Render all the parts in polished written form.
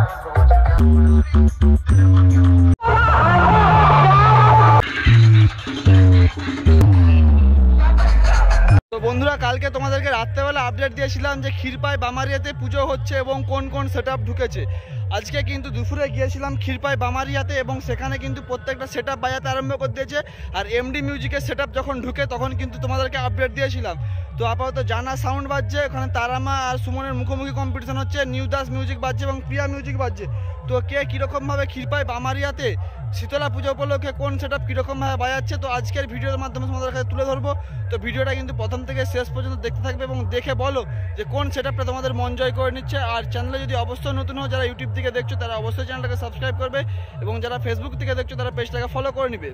তো বন্ধুরা, কালকে তোমাদেরকে রাত্রেবেলা আপডেট দিয়েছিলাম যে ক্ষীরপাই বামারিয়াতে পুজো হচ্ছে এবং কোন কোন সেটআপ ঢুকেছে। আজকে কিন্তু দুপুরে গিয়েছিলাম ক্ষীরপাই বামারিয়াতে এবং সেখানে কিন্তু প্রত্যেকটা সেটআপ বাজাতে আরম্ভ করে দিয়েছে। আর এমডি মিউজিকের সেটআপ যখন ঢুকে তখন কিন্তু তোমাদেরকে আপডেট দিয়েছিলাম। তো আপাতত জানা সাউন্ড বাজছে, ওখানে তারামা আর সুমনের মুখোমুখি কম্পিটিশন হচ্ছে, নিউ দাস মিউজিক বাজছে এবং প্রিয়া মিউজিক বাজছে। তো কে কীরকমভাবে ক্ষীরপাই বামারিয়াতে শীতলা পুজো উপলক্ষে কোন সেটআপ কীরকমভাবে বাজাচ্ছে, তো আজকের ভিডিওর মাধ্যমে তোমাদের কাছে তুলে ধরবো। তো ভিডিওটা কিন্তু প্রথম থেকে শেষ পর্যন্ত দেখতে থাকবে এবং দেখে বলো যে কোন সেটআপটা তোমাদের মন জয় করে নিচ্ছে। আর চ্যানেলে যদি অবশ্যই নতুন হও, যারা ইউটিউব থেকে দেখছো তারা অবশ্যই চ্যানেলটাকে সাবস্ক্রাইব করবে এবং যারা ফেসবুক থেকে দেখছো তারা পেজটাকে ফলো করে নিবে।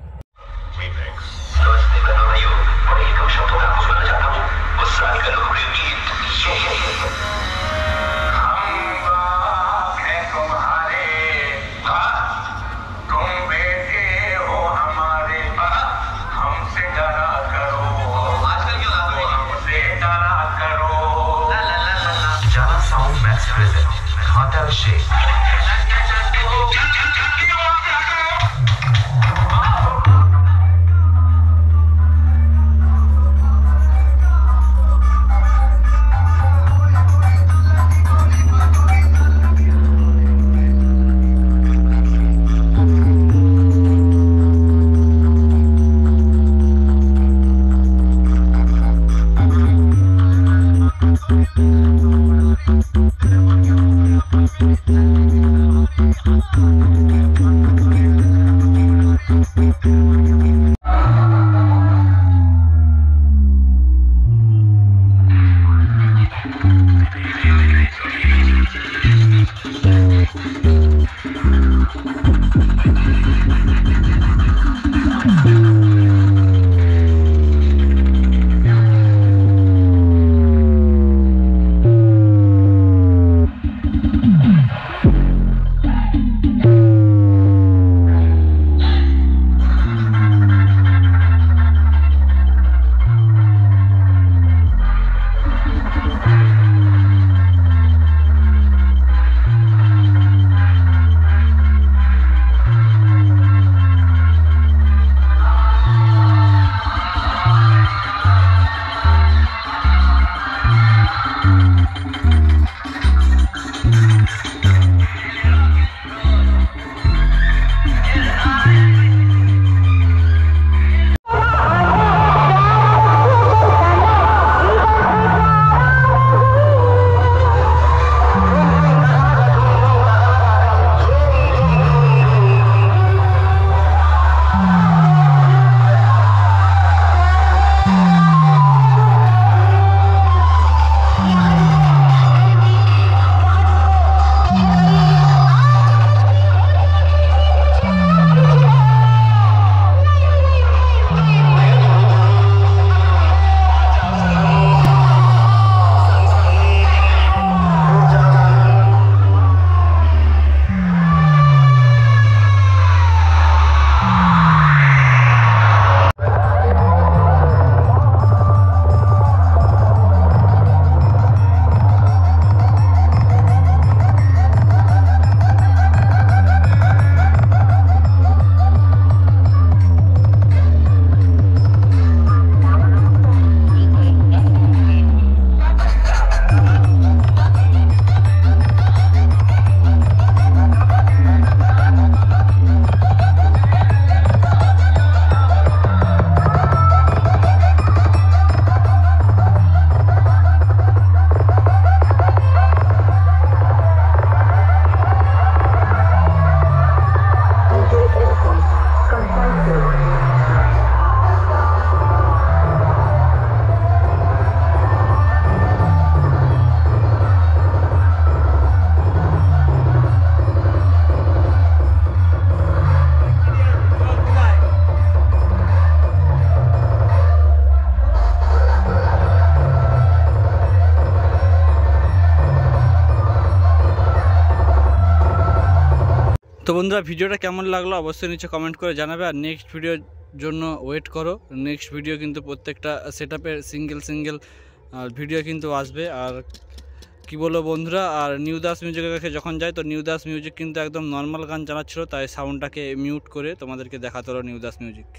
তো বন্ধুরা, ভিডিওটা কেমন লাগলো অবশ্যই নিচে কমেন্ট করে জানাবে। আর নেক্সট ভিডিওর জন্য ওয়েট করো। নেক্সট ভিডিও কিন্তু প্রত্যেকটা সেটআপের সিঙ্গেল ভিডিও কিন্তু আসবে। আর কি বলবো বন্ধুরা। আর নিউ দাস মিউজিকের কাছে যখন যাই তো নিউ দাস মিউজিক কিন্তু একদম নর্মাল গান চালাচ্ছিল, তাই সাউন্ডটাকে মিউট করে তোমাদেরকে দেখাতে হলো নিউ দাস মিউজিক।